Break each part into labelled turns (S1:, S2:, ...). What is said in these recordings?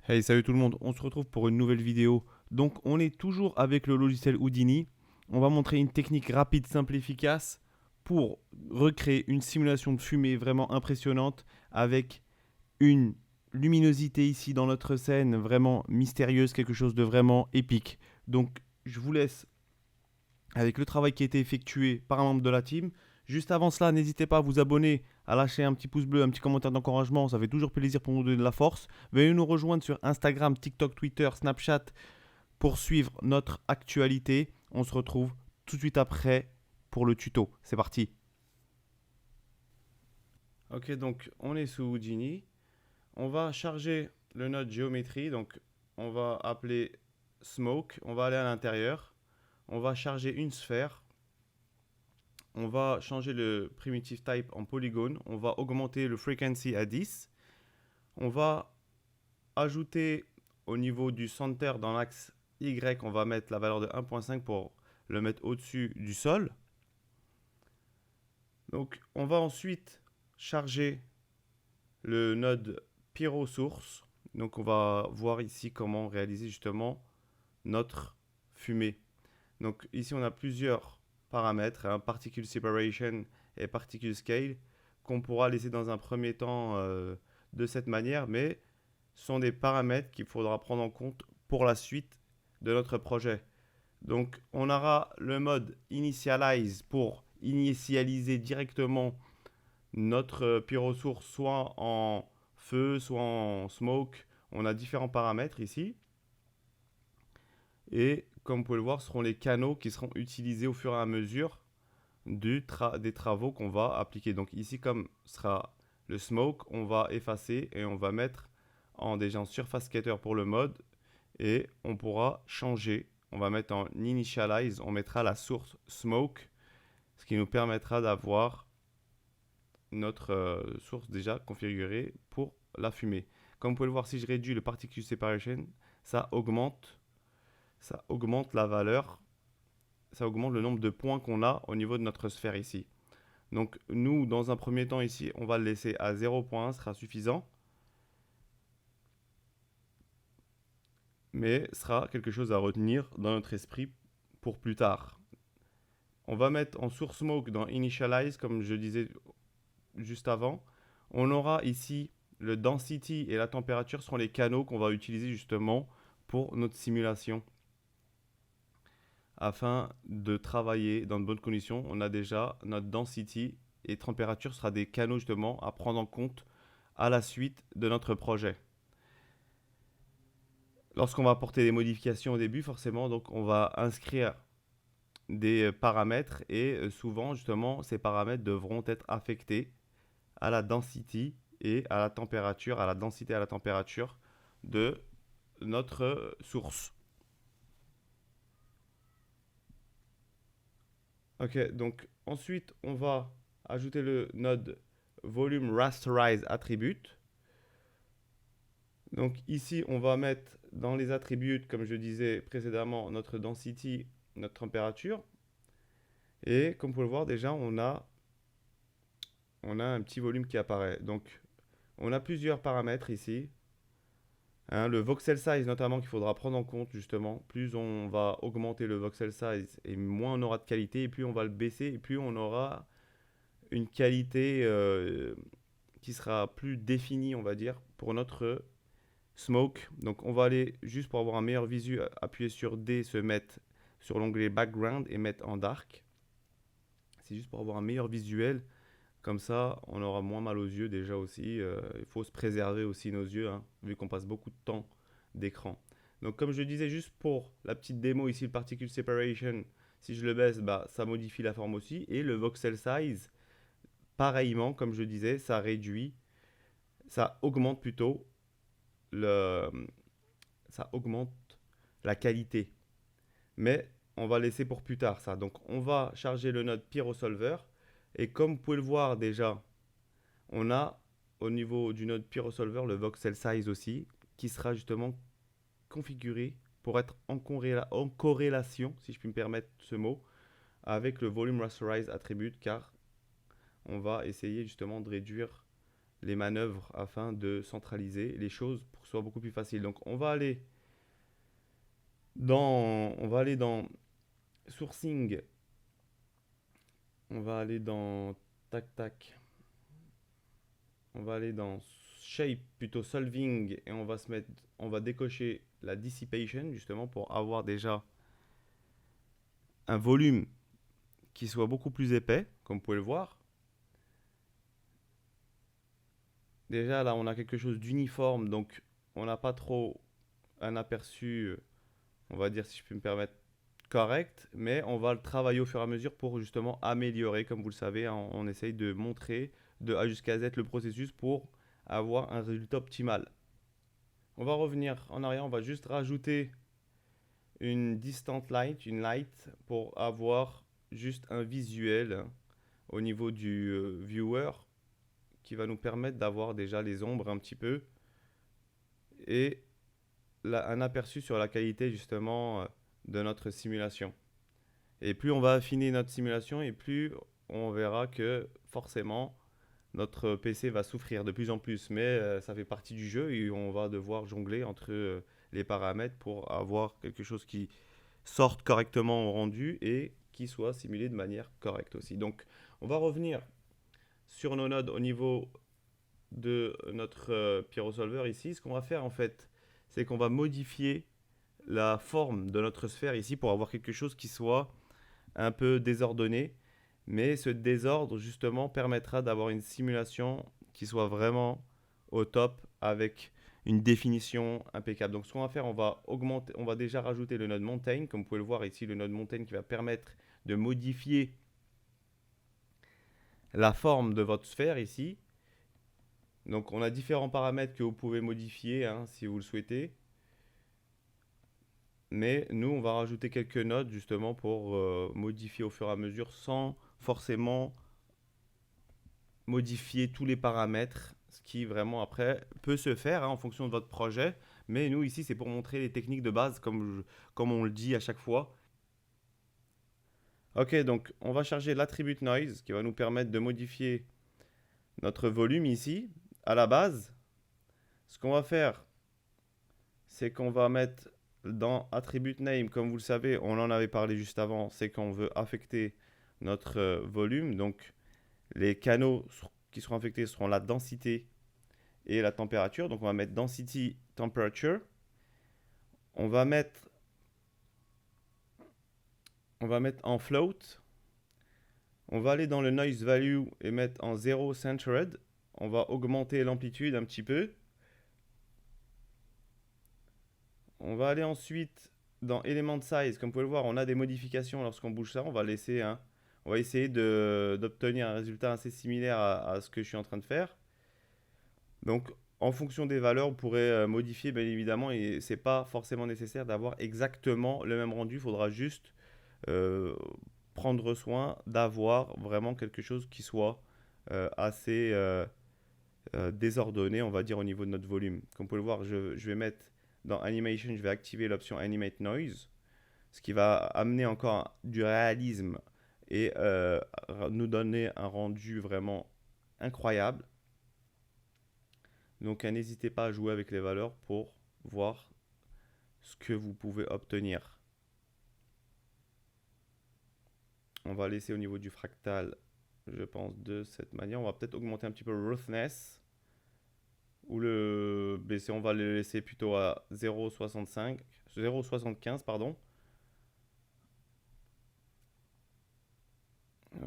S1: Hey, salut tout le monde, on se retrouve pour une nouvelle vidéo. Donc on est toujours avec le logiciel Houdini. On va montrer une technique rapide, simple, efficace pour recréer une simulation de fumée vraiment impressionnante avec une luminosité ici dans notre scène vraiment mystérieuse, quelque chose de vraiment épique. Donc je vous laisse avec le travail qui a été effectué par un membre de la team. Juste avant cela, n'hésitez pas à vous abonner, à lâcher un petit pouce bleu, un petit commentaire d'encouragement, ça fait toujours plaisir pour nous donner de la force. Veuillez nous rejoindre sur Instagram, TikTok, Twitter, Snapchat pour suivre notre actualité. On se retrouve tout de suite après pour le tuto. C'est parti. Ok, donc on est sous Houdini. On va charger le node géométrie, donc on va appeler Smoke, on va aller à l'intérieur. On va charger une sphère. On va changer le primitive type en polygone. On va augmenter le frequency à 10. On va ajouter au niveau du center dans l'axe Y, on va mettre la valeur de 1.5 pour le mettre au-dessus du sol. Donc on va ensuite charger le node Pyro Source. Donc on va voir ici comment réaliser justement notre fumée. Donc ici on a plusieurs paramètres, hein, Particle Separation et Particle Scale, qu'on pourra laisser dans un premier temps de cette manière, mais ce sont des paramètres qu'il faudra prendre en compte pour la suite de notre projet. Donc on aura le mode Initialize pour initialiser directement notre pyrosource soit en feu, soit en smoke. On a différents paramètres ici. Et comme vous pouvez le voir, ce seront les canaux qui seront utilisés au fur et à mesure des travaux qu'on va appliquer. Donc ici, comme sera le smoke, on va effacer et on va mettre déjà en surface scatter pour le mode. Et on pourra changer. On va mettre en initialize, on mettra la source smoke, ce qui nous permettra d'avoir notre source déjà configurée pour la fumée. Comme vous pouvez le voir, si je réduis le particle separation, ça augmente la valeur, ça augmente le nombre de points qu'on a au niveau de notre sphère ici. Donc nous, dans un premier temps ici, on va le laisser à 0 points, ce sera suffisant. Mais sera quelque chose à retenir dans notre esprit pour plus tard. On va mettre en source smoke dans Initialize, comme je disais juste avant. On aura ici le density et la température seront les canaux qu'on va utiliser justement pour notre simulation. Afin de travailler dans de bonnes conditions, on a déjà notre density et température sera des canaux justement à prendre en compte à la suite de notre projet. Lorsqu'on va apporter des modifications au début, forcément, donc on va inscrire des paramètres et souvent justement ces paramètres devront être affectés à la density et à la température, à la densité et à la température de notre source. Ok, donc ensuite on va ajouter le node volume rasterize attribute. Donc ici on va mettre dans les attributs, comme je disais précédemment, notre density, notre température. Et comme vous pouvez le voir déjà on a un petit volume qui apparaît. Donc on a plusieurs paramètres ici. Hein, le voxel size notamment qu'il faudra prendre en compte justement. Plus on va augmenter le voxel size et moins on aura de qualité, et plus on va le baisser et plus on aura une qualité qui sera plus définie, on va dire, pour notre smoke. Donc on va aller juste pour avoir un meilleur visu, appuyer sur D, se mettre sur l'onglet background et mettre en dark. C'est juste pour avoir un meilleur visuel. Comme ça, on aura moins mal aux yeux déjà aussi. Il faut se préserver aussi nos yeux, hein, vu qu'on passe beaucoup de temps d'écran. Donc comme je disais, juste pour la petite démo ici, le particle separation, si je le baisse, bah, ça modifie la forme aussi. Et le voxel size, pareillement, comme je disais, ça réduit, ça augmente plutôt le, ça augmente la qualité. Mais on va laisser pour plus tard ça. Donc on va charger le node PyroSolver. Et comme vous pouvez le voir déjà, on a au niveau du node PyroSolver le voxel size aussi, qui sera justement configuré pour être en corrélation, si je puis me permettre ce mot, avec le volume rasterize attribute, car on va essayer justement de réduire les manœuvres afin de centraliser les choses pour que ce soit beaucoup plus facile. Donc on va aller dans sourcing, on va aller dans tac tac, on va aller dans shape plutôt solving et on va décocher la dissipation justement pour avoir déjà un volume qui soit beaucoup plus épais, comme vous pouvez le voir. Déjà là on a quelque chose d'uniforme, donc on n'a pas trop un aperçu, on va dire si je peux me permettre, correct, mais on va le travailler au fur et à mesure pour justement améliorer, comme vous le savez, hein, on essaye de montrer de A jusqu'à Z le processus pour avoir un résultat optimal. On va revenir en arrière, on va juste rajouter une distant light, une light, pour avoir juste un visuel au niveau du viewer qui va nous permettre d'avoir déjà les ombres un petit peu et un aperçu sur la qualité justement de notre simulation. Et plus on va affiner notre simulation et plus on verra que forcément notre PC va souffrir de plus en plus. Mais ça fait partie du jeu et on va devoir jongler entre les paramètres pour avoir quelque chose qui sorte correctement au rendu et qui soit simulé de manière correcte aussi. Donc on va revenir sur nos nodes au niveau de notre pyrosolver ici. Ce qu'on va faire en fait, c'est qu'on va modifier la forme de notre sphère ici pour avoir quelque chose qui soit un peu désordonné. Mais ce désordre justement permettra d'avoir une simulation qui soit vraiment au top avec une définition impeccable. Donc ce qu'on va faire, on va déjà rajouter le node mountain, comme vous pouvez le voir ici, le node mountain qui va permettre de modifier la forme de votre sphère ici. Donc on a différents paramètres que vous pouvez modifier hein, si vous le souhaitez. Mais nous, on va rajouter quelques nodes justement pour modifier au fur et à mesure sans forcément modifier tous les paramètres, ce qui vraiment après peut se faire hein, en fonction de votre projet. Mais nous ici, c'est pour montrer les techniques de base comme on le dit à chaque fois. Ok, donc on va charger l'attribute noise qui va nous permettre de modifier notre volume ici à la base. Ce qu'on va faire, c'est qu'on va mettre dans attribute name, comme vous le savez, on en avait parlé juste avant, c'est qu'on veut affecter notre volume. Donc les canaux qui seront affectés seront la densité et la température. Donc on va mettre density temperature. On va mettre en float. On va aller dans le noise value et mettre en 0 centered. On va augmenter l'amplitude un petit peu. On va aller ensuite dans element size. Comme vous pouvez le voir, on a des modifications lorsqu'on bouge ça. On va laisser on va essayer d'obtenir un résultat assez similaire à ce que je suis en train de faire. Donc, en fonction des valeurs, on pourrait modifier, bien évidemment, et c'est pas forcément nécessaire d'avoir exactement le même rendu. Il faudra juste prendre soin d'avoir vraiment quelque chose qui soit assez désordonné, on va dire, au niveau de notre volume. Comme vous pouvez le voir, je vais mettre dans Animation, je vais activer l'option Animate Noise, ce qui va amener encore du réalisme et nous donner un rendu vraiment incroyable. Donc n'hésitez pas à jouer avec les valeurs pour voir ce que vous pouvez obtenir. On va laisser au niveau du fractal, je pense, de cette manière. On va peut-être augmenter un petit peu le roughness. Ou le BC, on va le laisser plutôt à 0,75, pardon.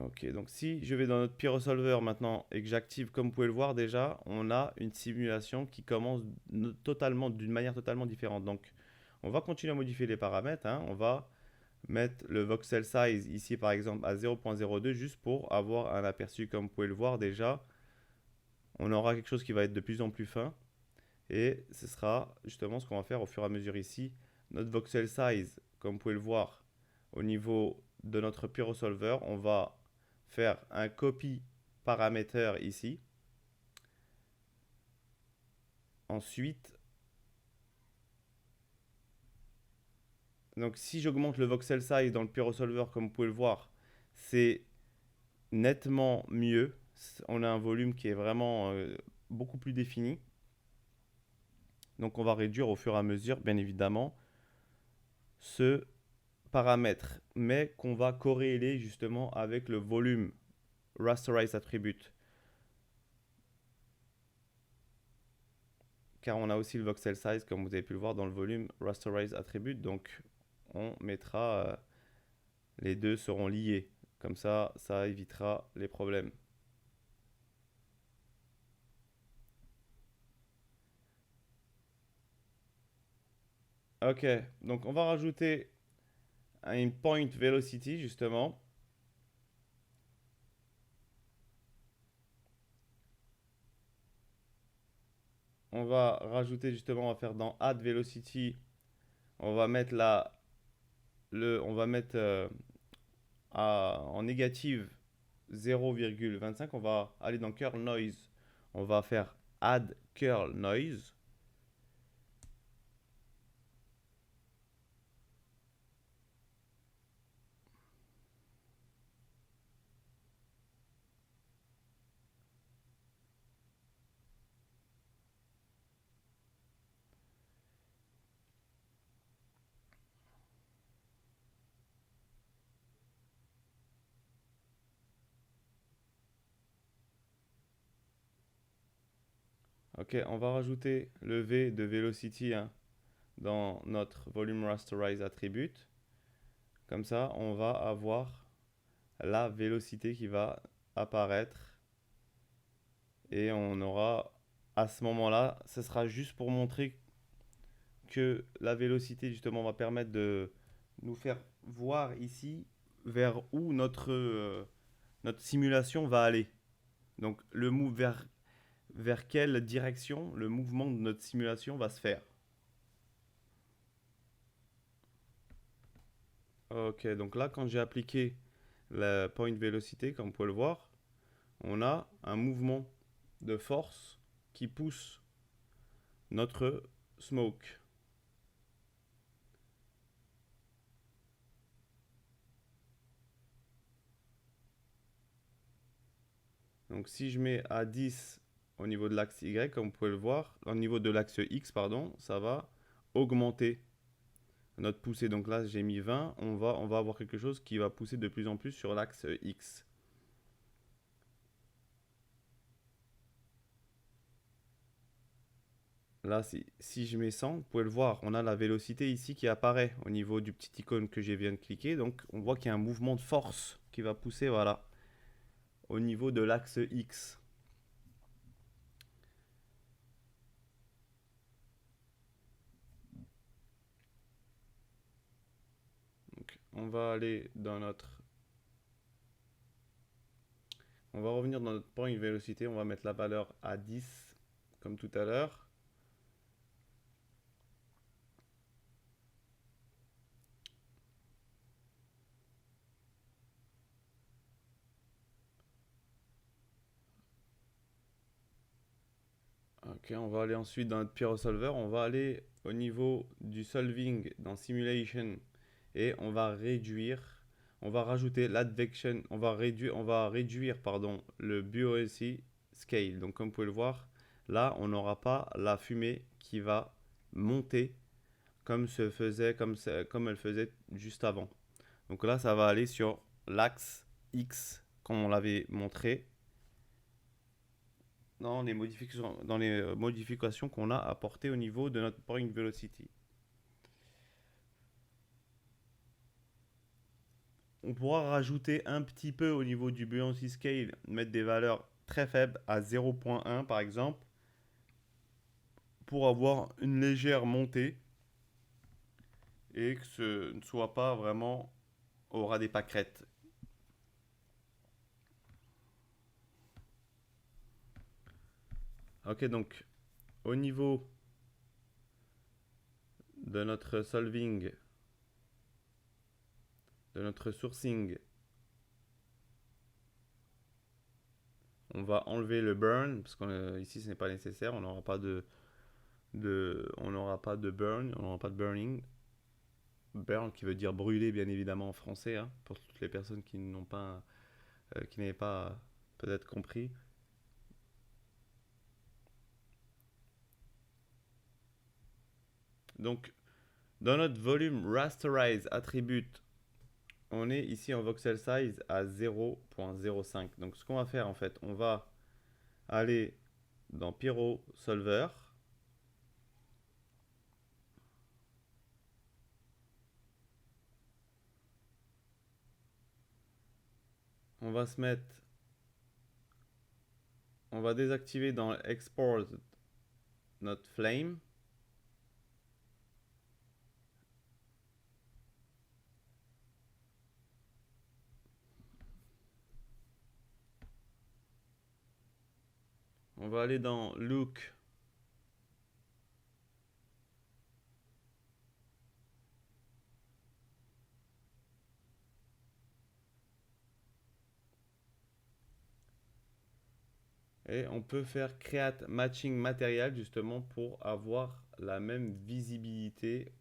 S1: Ok, donc si je vais dans notre pyrosolver maintenant et que j'active, comme vous pouvez le voir déjà, on a une simulation qui commence d'une manière totalement différente. Donc on va continuer à modifier les paramètres, hein. On va mettre le voxel size ici par exemple à 0.02 juste pour avoir un aperçu. Comme vous pouvez le voir déjà, on aura quelque chose qui va être de plus en plus fin. Et ce sera justement ce qu'on va faire au fur et à mesure ici. Notre voxel size, comme vous pouvez le voir, au niveau de notre pyrosolver, on va faire un copy paramètre ici. Ensuite, donc si j'augmente le voxel size dans le pyrosolver, comme vous pouvez le voir, c'est nettement mieux. On a un volume qui est vraiment beaucoup plus défini. Donc on va réduire au fur et à mesure, bien évidemment, ce paramètre, mais qu'on va corréler justement avec le volume Rasterize Attribute. Car on a aussi le voxel size, comme vous avez pu le voir dans le volume Rasterize Attribute. Donc on mettra, les deux seront liés. Comme ça évitera les problèmes. Ok, donc on va rajouter une point velocity justement. On va rajouter justement, on va faire dans add velocity, on va mettre on va mettre en négative 0,25. On va aller dans curl noise, on va faire add curl noise. Ok, on va rajouter le V de velocity, hein, dans notre volume rasterize attribute. Comme ça, on va avoir la vélocité qui va apparaître. Et on aura, à ce moment-là, ce sera juste pour montrer que la vélocité, justement, va permettre de nous faire voir ici vers où notre simulation va aller. Donc, vers quelle direction le mouvement de notre simulation va se faire. Ok, donc là, quand j'ai appliqué la point vélocité, comme vous pouvez le voir, on a un mouvement de force qui pousse notre smoke. Donc si je mets à 10 au niveau de l'axe Y, comme vous pouvez le voir, au niveau de l'axe X, pardon, ça va augmenter notre poussée. Donc là, j'ai mis 20, on va avoir quelque chose qui va pousser de plus en plus sur l'axe X. Là, si je mets 100, vous pouvez le voir, on a la vélocité ici qui apparaît au niveau du petit icône que je viens de cliquer. Donc on voit qu'il y a un mouvement de force qui va pousser, voilà, au niveau de l'axe X. Donc, on va aller dans on va revenir dans notre point de vélocité, on va mettre la valeur à 10 comme tout à l'heure. Ok, on va aller ensuite dans notre PyroSolver, on va aller au niveau du solving dans Simulation et on va rajouter l'advection, on va réduire pardon, le BOSI scale. Donc comme vous pouvez le voir, là on n'aura pas la fumée qui va monter comme elle faisait juste avant. Donc là ça va aller sur l'axe X comme on l'avait montré dans les modifications qu'on a apportées au niveau de notre point velocity. On pourra rajouter un petit peu au niveau du buoyancy scale, mettre des valeurs très faibles à 0,1 par exemple, pour avoir une légère montée et que ce ne soit pas vraiment au ras des pâquerettes. Ok, donc au niveau de notre solving, de notre sourcing, on va enlever le burn parce qu'ici ce n'est pas nécessaire, on n'aura pas on n'aura pas de burn, on n'aura pas de burning. Burn qui veut dire brûler bien évidemment en français, hein, pour toutes les personnes qui n'avaient pas peut-être compris. Donc, dans notre volume rasterize attribute, on est ici en voxel size à 0.05. Donc, ce qu'on va faire en fait, on va aller dans Pyro Solver. On va se mettre, on va désactiver dans Export notre flame. On va aller dans Look. Et on peut faire Create Matching Material justement pour avoir la même visibilité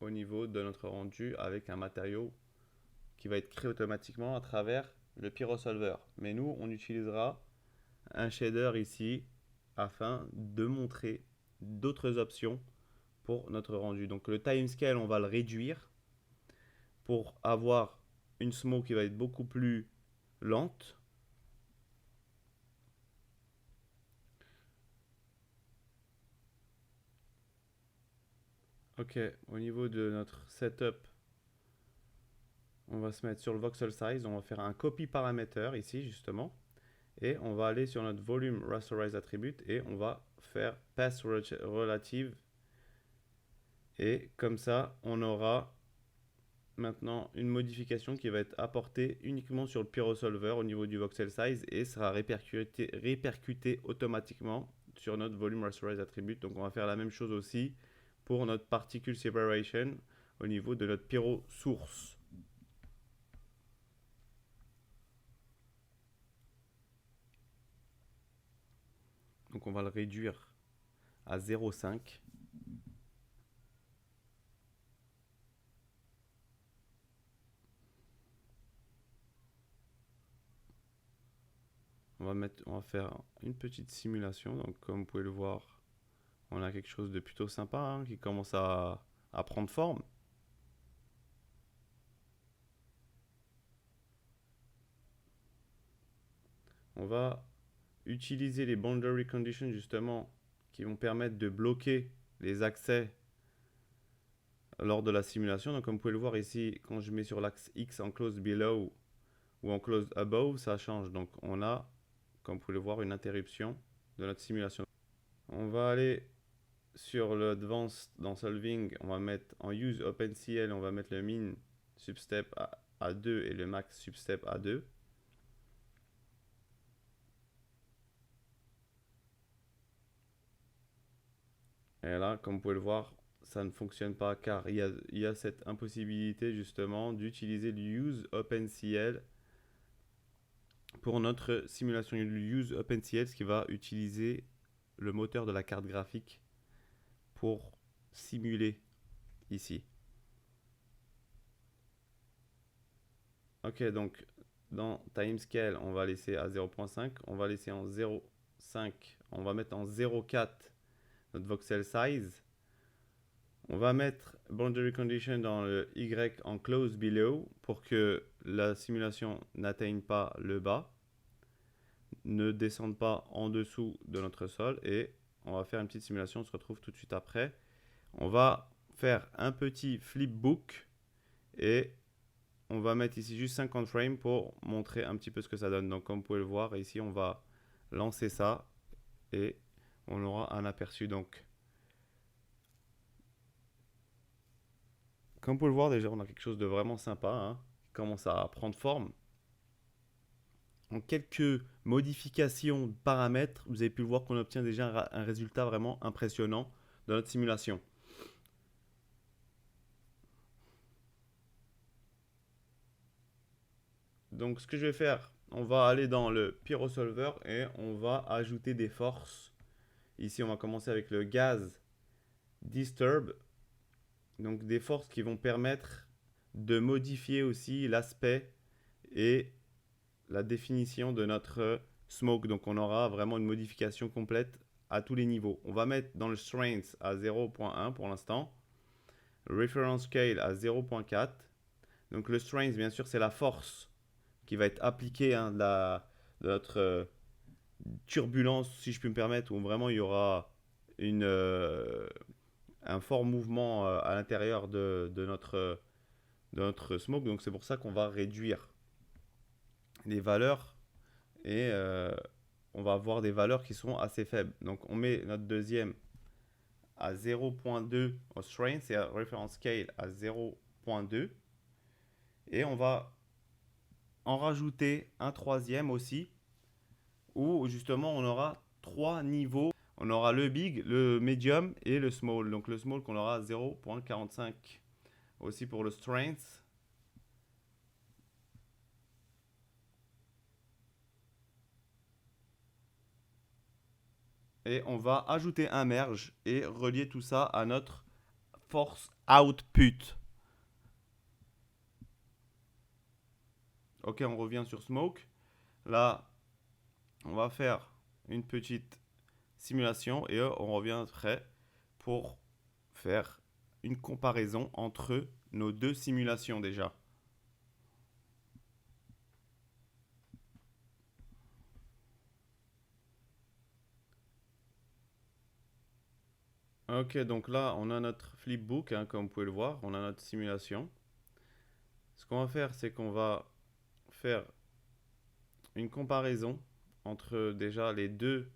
S1: au niveau de notre rendu avec un matériau qui va être créé automatiquement à travers le PyroSolver. Mais nous, on utilisera un shader ici afin de montrer d'autres options pour notre rendu. Donc le timescale, on va le réduire pour avoir une smoke qui va être beaucoup plus lente. Ok, au niveau de notre setup, on va se mettre sur le voxel size, on va faire un copy parameter ici justement, et on va aller sur notre volume rasterize attribute et on va faire path relative, et comme ça on aura maintenant une modification qui va être apportée uniquement sur le PyroSolver au niveau du voxel size et sera répercutée automatiquement sur notre volume rasterize attribute. Donc on va faire la même chose aussi pour notre particle separation au niveau de notre pyro source. Donc on va le réduire à 0,5. On va faire une petite simulation. Donc comme vous pouvez le voir, on a quelque chose de plutôt sympa hein, qui commence à prendre forme. On va utiliser les boundary conditions justement qui vont permettre de bloquer les accès lors de la simulation. Donc comme vous pouvez le voir ici, quand je mets sur l'axe X en close below ou en close above, ça change. Donc on a, comme vous pouvez le voir, une interruption de notre simulation. On va aller sur le advanced dans solving, on va mettre en use OpenCL, on va mettre le min substep à 2 et le max substep à 2. Et là, comme vous pouvez le voir, ça ne fonctionne pas car il y a cette impossibilité justement d'utiliser le use OpenCL pour notre simulation. Le use OpenCL, ce qui va utiliser le moteur de la carte graphique pour simuler ici. Ok, donc dans timescale, on va laisser à 0.5, on va laisser en 0.5, on va mettre en 0.4 notre voxel size. On va mettre boundary condition dans le Y en close below pour que la simulation n'atteigne pas le bas, ne descende pas en dessous de notre sol, et on va faire une petite simulation, on se retrouve tout de suite après. On va faire un petit flipbook et on va mettre ici juste 50 frames pour montrer un petit peu ce que ça donne. Donc comme vous pouvez le voir ici, on va lancer ça et on aura un aperçu. Donc comme vous pouvez le voir, déjà on a quelque chose de vraiment sympa hein, qui commence à prendre forme. En quelques modifications de paramètres, vous avez pu voir qu'on obtient déjà un résultat vraiment impressionnant dans notre simulation. Donc ce que je vais faire, on va aller dans le PyroSolver et on va ajouter des forces. Ici on va commencer avec le gaz disturb. Donc des forces qui vont permettre de modifier aussi l'aspect et la définition de notre smoke. Donc on aura vraiment une modification complète à tous les niveaux. On va mettre dans le strength à 0.1 pour l'instant. Reference scale à 0.4. Donc le strength, bien sûr, c'est la force qui va être appliquée de notre turbulence, si je puis me permettre, où vraiment il y aura un fort mouvement à l'intérieur de notre smoke. Donc c'est pour ça qu'on va réduire les valeurs et on va avoir des valeurs qui sont assez faibles. Donc on met notre deuxième à 0.2 au strength et à reference scale à 0.2 et on va en rajouter un troisième aussi où justement on aura trois niveaux. On aura le big, le medium et le small. Donc le small qu'on aura à 0.45 aussi pour le strength. Et on va ajouter un merge et relier tout ça à notre force output. Ok, on revient sur smoke. Là, on va faire une petite simulation et on revient après pour faire une comparaison entre nos deux simulations déjà. Ok, donc là, on a notre flipbook, hein, comme vous pouvez le voir, on a notre simulation. Ce qu'on va faire, c'est qu'on va faire une comparaison entre déjà les deux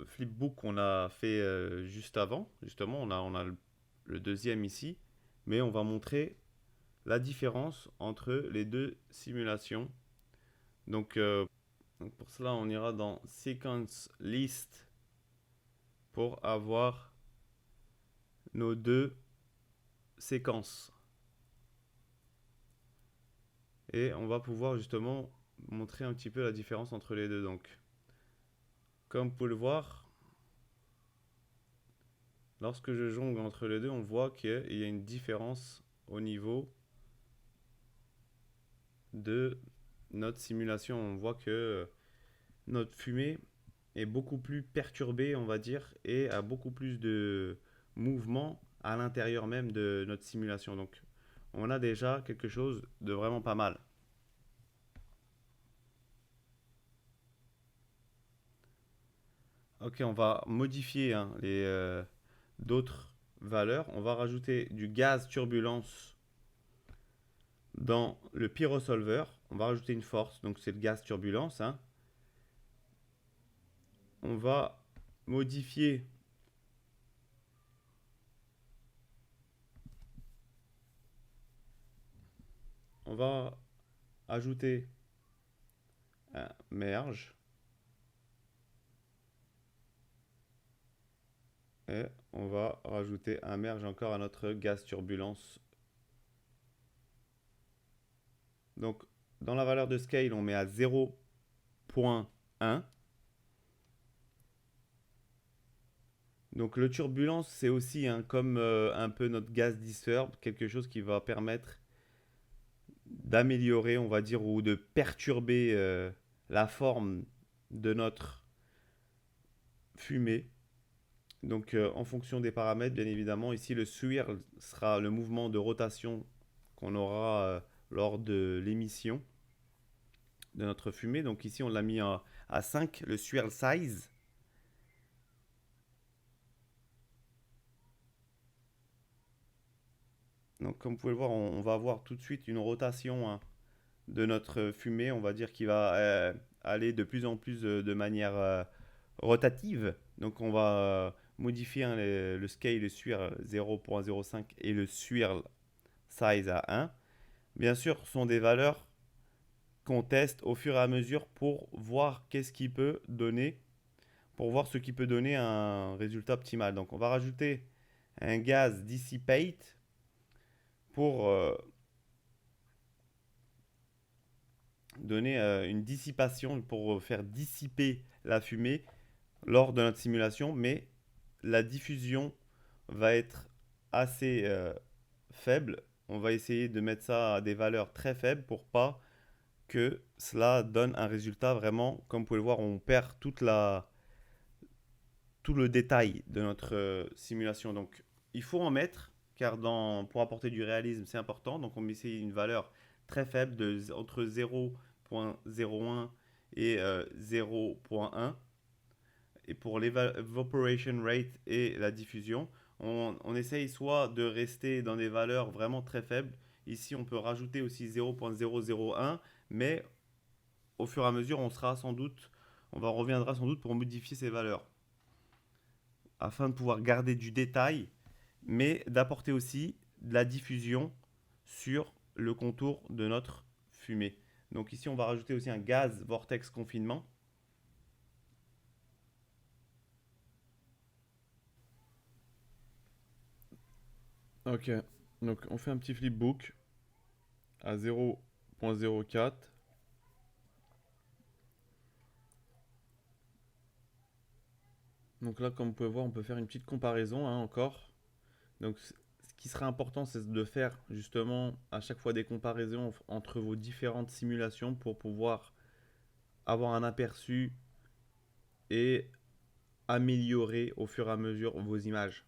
S1: flipbooks qu'on a fait juste avant. Justement, on a le deuxième ici, mais on va montrer la différence entre les deux simulations. Donc pour cela, on ira dans Sequence List pour avoir nos deux séquences. Et on va pouvoir justement montrer un petit peu la différence entre les deux. Donc, comme vous pouvez le voir, lorsque je jongle entre les deux, on voit qu'il y a une différence au niveau de notre simulation. On voit que notre fumée est beaucoup plus perturbée, on va dire, et a beaucoup plus de mouvement à l'intérieur même de notre simulation. Donc, on a déjà quelque chose de vraiment pas mal. Ok, on va modifier d'autres valeurs. On va rajouter du gaz turbulence dans le pyrosolver. On va rajouter une force, donc c'est le gaz turbulence, hein. On va modifier on va ajouter un merge et on va rajouter un merge encore à notre gaz turbulence. Donc dans la valeur de scale, on met à 0.1. Donc le turbulence, c'est aussi comme un peu notre gaz disturb, quelque chose qui va permettre d'améliorer, on va dire, ou de perturber la forme de notre fumée. Donc en fonction des paramètres, bien évidemment, ici le swirl sera le mouvement de rotation qu'on aura lors de l'émission de notre fumée. Donc ici on l'a mis à 5, le swirl size. Donc comme vous pouvez le voir, on va avoir tout de suite une rotation, hein, de notre fumée, on va dire qu'il va aller de plus en plus de manière rotative. Donc on va modifier, hein, le scale, le swirl 0.05 et le swirl size à 1. Bien sûr, ce sont des valeurs qu'on teste au fur et à mesure pour voir qu'est-ce qui peut donner, pour voir ce qui peut donner un résultat optimal. Donc on va rajouter un gaz dissipate pour donner une dissipation, pour faire dissiper la fumée lors de notre simulation, mais la diffusion va être assez faible. On va essayer de mettre ça à des valeurs très faibles pour pas que cela donne un résultat vraiment, comme vous pouvez le voir, on perd tout le détail de notre simulation. Donc il faut en mettre, car pour apporter du réalisme, c'est important. Donc on met ici une valeur très faible entre 0.01 et 0.1. Et pour l'evaporation rate et la diffusion, on essaye soit de rester dans des valeurs vraiment très faibles. Ici, on peut rajouter aussi 0.001, mais au fur et à mesure, on reviendra sans doute pour modifier ces valeurs afin de pouvoir garder du détail, mais d'apporter aussi de la diffusion sur le contour de notre fumée. Donc ici, on va rajouter aussi un gaz vortex confinement. Ok, donc on fait un petit flipbook à 0.04. Donc là, comme vous pouvez voir, on peut faire une petite comparaison encore. Donc ce qui sera important, c'est de faire justement à chaque fois des comparaisons entre vos différentes simulations pour pouvoir avoir un aperçu et améliorer au fur et à mesure vos images.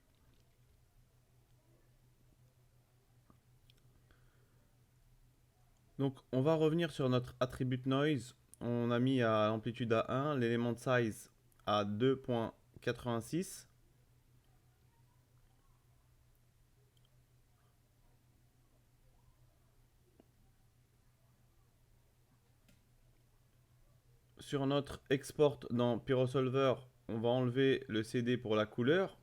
S1: Donc on va revenir sur notre attribute noise. On a mis à l'amplitude à 1, l'élément de size à 2.86. Sur notre export dans PyroSolver, on va enlever le CD pour la couleur.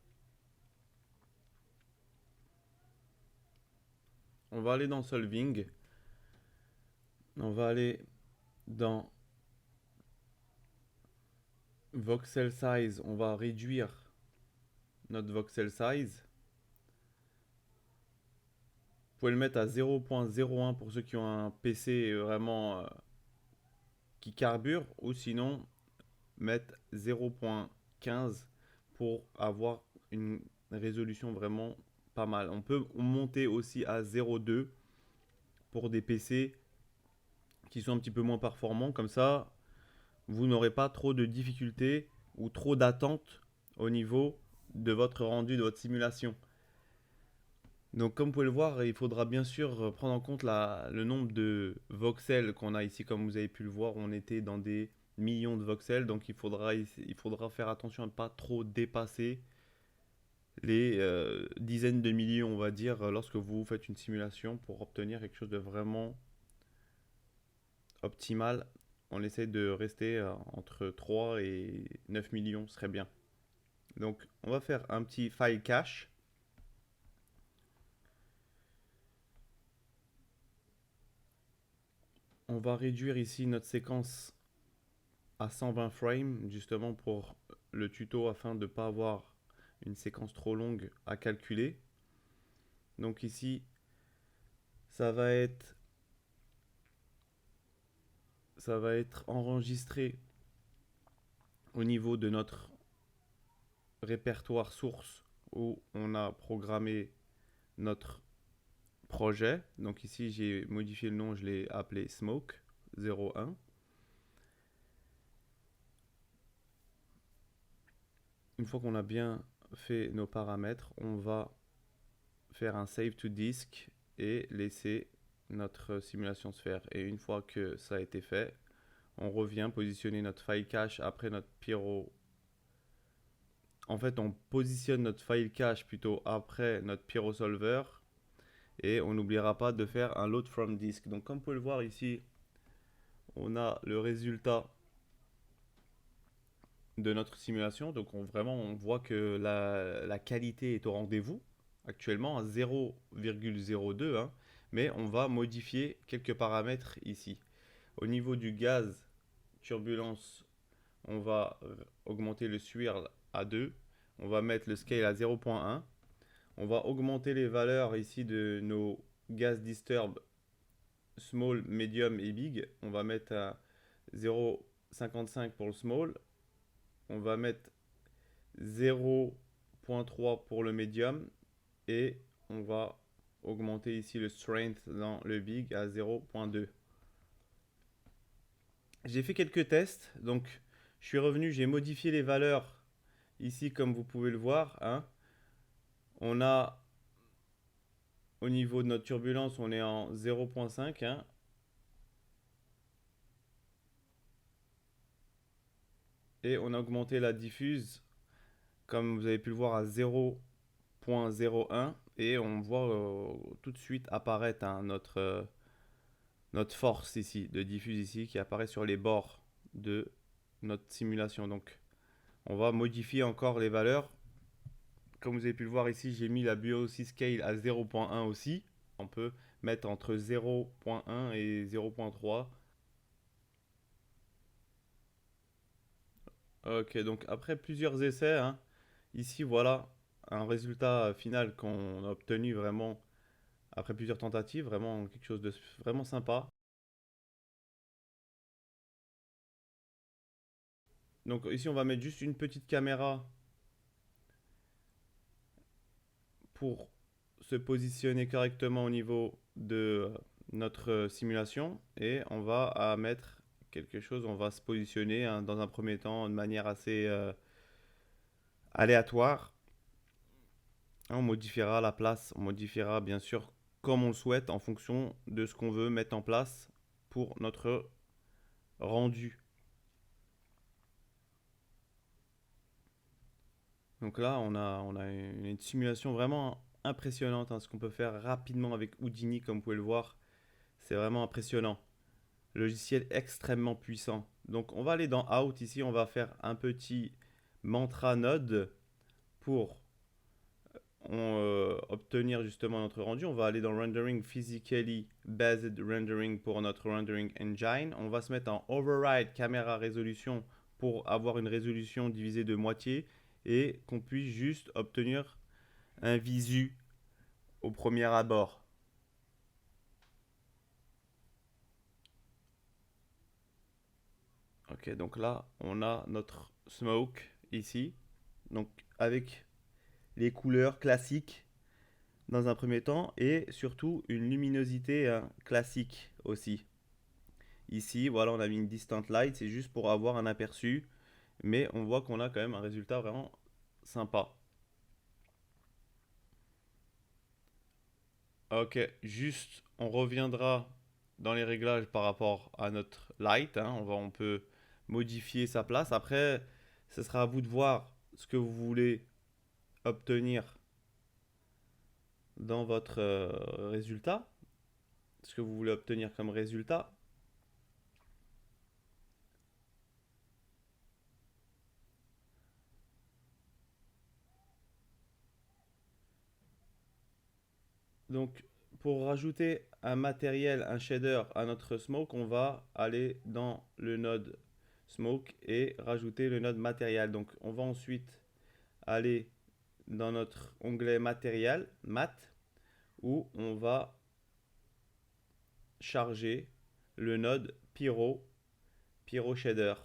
S1: On va aller dans Solving. On va aller dans Voxel Size. On va réduire notre Voxel Size. Vous pouvez le mettre à 0.01 pour ceux qui ont un PC vraiment qui carbure, ou sinon mettre 0.15 pour avoir une résolution vraiment pas mal. On peut monter aussi à 0.2 pour des PC qui sont un petit peu moins performants. Comme ça, vous n'aurez pas trop de difficultés ou trop d'attentes au niveau de votre rendu, de votre simulation. Donc comme vous pouvez le voir, il faudra bien sûr prendre en compte le nombre de voxels qu'on a ici. Comme vous avez pu le voir, on était dans des millions de voxels. Donc il faudra faire attention à ne pas trop dépasser les dizaines de milliers, on va dire, lorsque vous faites une simulation pour obtenir quelque chose de vraiment optimal. On essaie de rester entre 3 et 9 millions, ce serait bien. Donc on va faire un petit file cache. On va réduire ici notre séquence à 120 frames, justement pour le tuto, afin de ne pas avoir une séquence trop longue à calculer. Donc ici, ça va être enregistré au niveau de notre répertoire source où on a programmé notre projet. Donc ici, j'ai modifié le nom, je l'ai appelé Smoke 01. Une fois qu'on a bien fait nos paramètres, on va faire un save to disk et laisser notre simulation se faire. Et une fois que ça a été fait, on revient positionner notre file cache après notre Pyro. En fait, on positionne notre file cache plutôt après notre PyroSolver et on n'oubliera pas de faire un load from disk. Donc comme vous pouvez le voir ici, on a le résultat de notre simulation. Donc on voit que la qualité est au rendez-vous, actuellement à 0,02, hein, mais on va modifier quelques paramètres ici. Au niveau du gaz turbulence, on va augmenter le swirl à 2, on va mettre le scale à 0.1, on va augmenter les valeurs ici de nos gas disturb small, medium et big. On va mettre à 0.55 pour le small, on va mettre 0.3 pour le medium et on va augmenter ici le strength dans le big à 0.2. J'ai fait quelques tests, donc je suis revenu, j'ai modifié les valeurs ici comme vous pouvez le voir, hein. On a au niveau de notre turbulence, on est en 0,5, hein. Et on a augmenté la diffuse, comme vous avez pu le voir, à 0,01. Et on voit tout de suite apparaître hein, notre force ici, de diffuse ici, qui apparaît sur les bords de notre simulation. Donc on va modifier encore les valeurs. Comme vous avez pu le voir ici, j'ai mis la BOC Scale à 0,1 aussi. On peut mettre entre 0,1 et 0,3. Ok, donc après plusieurs essais, hein, ici voilà un résultat final qu'on a obtenu vraiment après plusieurs tentatives, vraiment quelque chose de vraiment sympa. Donc ici on va mettre juste une petite caméra pour se positionner correctement au niveau de notre simulation et on va mettre quelque chose, on va se positionner hein, dans un premier temps de manière assez aléatoire. On modifiera la place, on modifiera bien sûr comme on le souhaite en fonction de ce qu'on veut mettre en place pour notre rendu. Donc là, on a une simulation vraiment impressionnante, hein, ce qu'on peut faire rapidement avec Houdini, comme vous pouvez le voir. C'est vraiment impressionnant. Logiciel extrêmement puissant. Donc on va aller dans Out ici, on va faire un petit mantra node pour obtenir justement notre rendu. On va aller dans Rendering Physically Based Rendering pour notre Rendering Engine. On va se mettre en Override Camera Résolution pour avoir une résolution divisée de moitié et qu'on puisse juste obtenir un visu au premier abord. Ok, donc là, on a notre smoke ici. Donc avec les couleurs classiques dans un premier temps et surtout une luminosité hein, classique aussi. Ici, voilà, on a mis une distant light, c'est juste pour avoir un aperçu, mais on voit qu'on a quand même un résultat vraiment sympa. Ok, juste, on reviendra dans les réglages par rapport à notre light, hein. On peut modifier sa place. Après, ce sera à vous de voir ce que vous voulez obtenir dans votre résultat, ce que vous voulez obtenir comme résultat. Donc, pour rajouter un matériel, un shader à notre smoke, on va aller dans le node smoke et rajouter le node matériel. Donc, on va ensuite aller dans notre onglet matériel, mat, où on va charger le node Pyro Shader.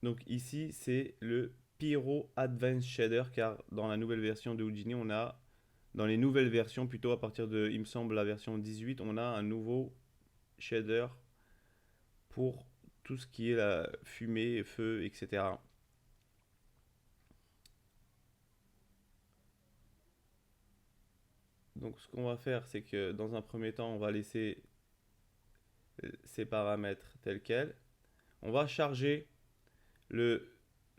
S1: Donc ici, c'est le Pyro Advanced Shader, car dans la nouvelle version de Houdini, on a, dans les nouvelles versions, plutôt à partir de, il me semble, la version 18, on a un nouveau shader pour tout ce qui est la fumée, feu, etc. Donc ce qu'on va faire, c'est que dans un premier temps, on va laisser ces paramètres tels quels. On va charger le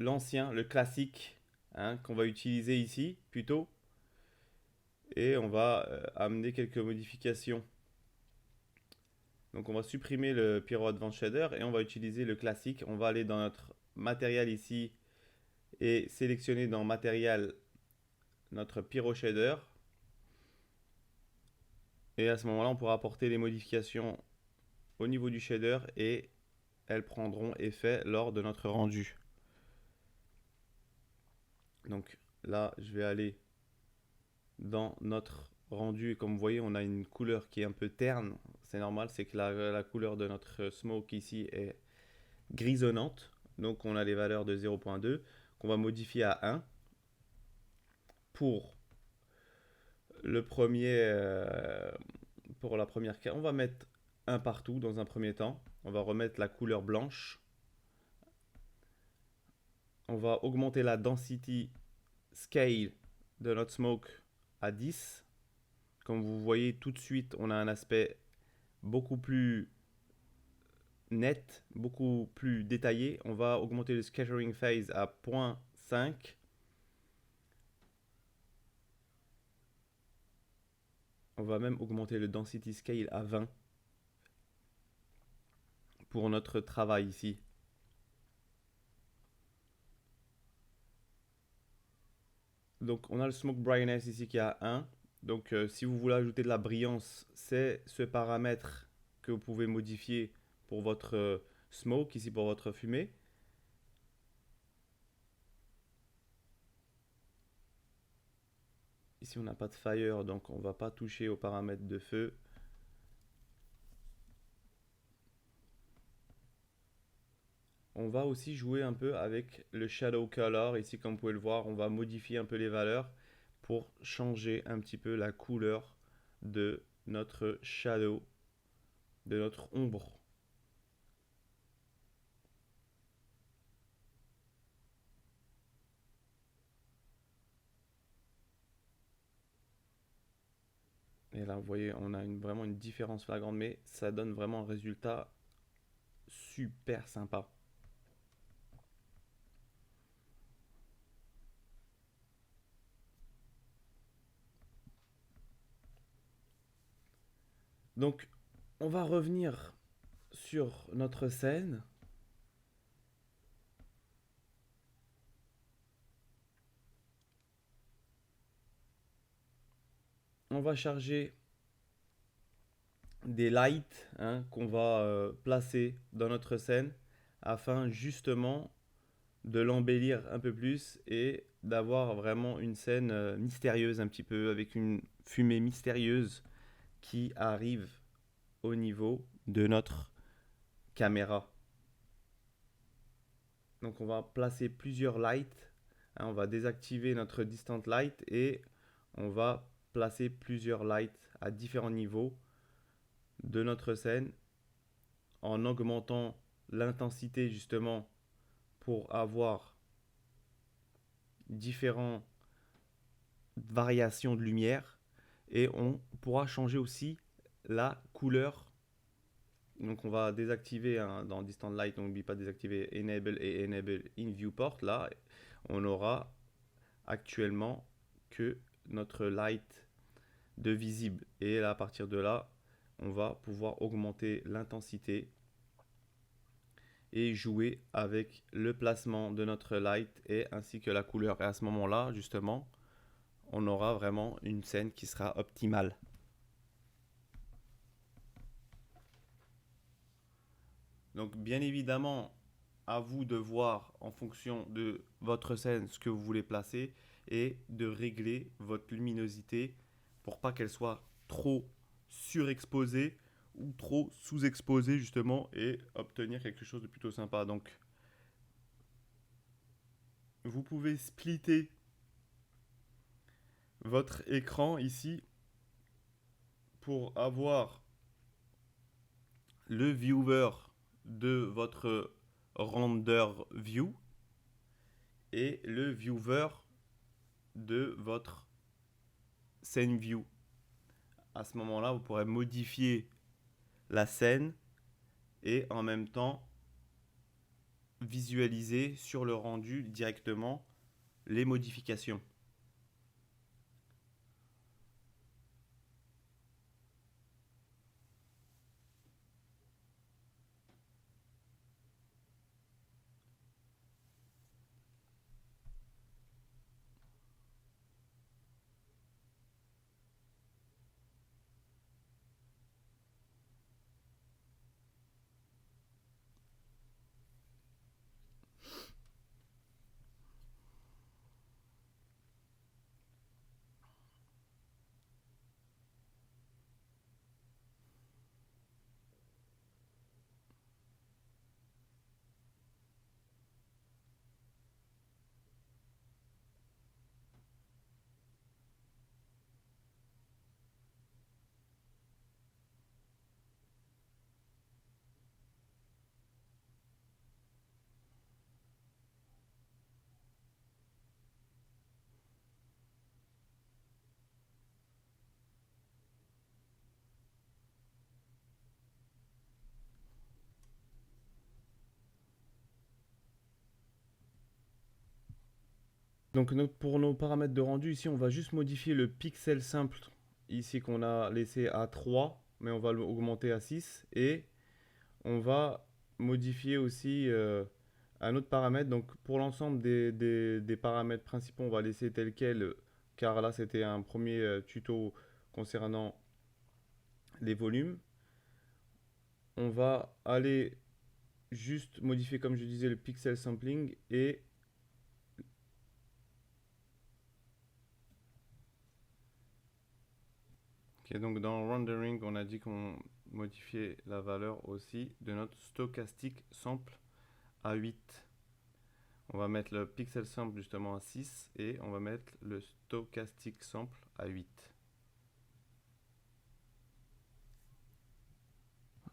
S1: l'ancien, le classique, hein, qu'on va utiliser ici plutôt, et on va amener quelques modifications. Donc on va supprimer le Pyro Advanced Shader et on va utiliser le classique. On va aller dans notre matériel ici et sélectionner dans matériel notre Pyro Shader. Et à ce moment-là, on pourra apporter les modifications au niveau du shader et elles prendront effet lors de notre rendu. Donc là, je vais aller dans notre rendu et comme vous voyez, on a une couleur qui est un peu terne. C'est normal, c'est que la couleur de notre smoke ici est grisonnante. Donc on a les valeurs de 0.2 qu'on va modifier à 1 pour le premier pour la première carte. On va mettre un partout dans un premier temps. On va remettre la couleur blanche. On va augmenter la density scale de notre smoke à 10. Comme vous voyez tout de suite, on a un aspect beaucoup plus net, beaucoup plus détaillé. On va augmenter le scattering phase à 0.5. On va même augmenter le density scale à 20 pour notre travail ici. Donc on a le smoke brightness ici qui est à 1. Donc si vous voulez ajouter de la brillance, c'est ce paramètre que vous pouvez modifier pour votre smoke, ici pour votre fumée. Ici on n'a pas de fire, donc on ne va pas toucher aux paramètres de feu. On va aussi jouer un peu avec le shadow color. Ici, comme vous pouvez le voir, on va modifier un peu les valeurs pour changer un petit peu la couleur de notre shadow, de notre ombre. Et là, vous voyez, on a vraiment une différence flagrante, mais ça donne vraiment un résultat super sympa. Donc, on va revenir sur notre scène. On va charger des lights qu'on va placer dans notre scène afin justement de l'embellir un peu plus et d'avoir vraiment une scène mystérieuse un petit peu avec une fumée mystérieuse qui arrive au niveau de notre caméra. Donc on va placer plusieurs lights, on va désactiver notre distant light et on va placer plusieurs lights à différents niveaux de notre scène en augmentant l'intensité justement pour avoir différentes variations de lumière et on pourra changer aussi la couleur. Donc on va désactiver dans Distant Light, on n'oublie pas de désactiver Enable et Enable in Viewport. Là, on aura actuellement que notre light de visible. Et là, à partir de là, on va pouvoir augmenter l'intensité et jouer avec le placement de notre light et ainsi que la couleur. Et à ce moment-là, justement, on aura vraiment une scène qui sera optimale. Donc bien évidemment, à vous de voir en fonction de votre scène ce que vous voulez placer et de régler votre luminosité pour pas qu'elle soit trop surexposée ou trop sous-exposée justement et obtenir quelque chose de plutôt sympa. Donc vous pouvez splitter votre écran ici pour avoir le viewer de votre render view et le viewer de votre scene view. À ce moment-là, vous pourrez modifier la scène et en même temps visualiser sur le rendu directement les modifications. Donc pour nos paramètres de rendu, ici, on va juste modifier le pixel simple, ici qu'on a laissé à 3, mais on va l'augmenter à 6. Et on va modifier aussi un autre paramètre. Donc pour l'ensemble des paramètres principaux, on va laisser tel quel, car là, c'était un premier tuto concernant les volumes. On va aller juste modifier, comme je disais, le pixel sampling et ok, donc dans rendering, on a dit qu'on modifiait la valeur aussi de notre stochastic sample à 8. On va mettre le pixel sample justement à 6 et on va mettre le stochastic sample à 8.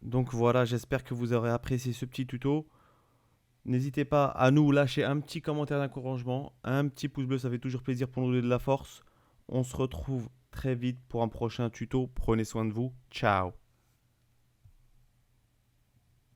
S1: Donc voilà, j'espère que vous aurez apprécié ce petit tuto. N'hésitez pas à nous lâcher un petit commentaire d'encouragement, un petit pouce bleu, ça fait toujours plaisir pour nous donner de la force. On se retrouve très vite pour un prochain tuto. Prenez soin de vous. Ciao.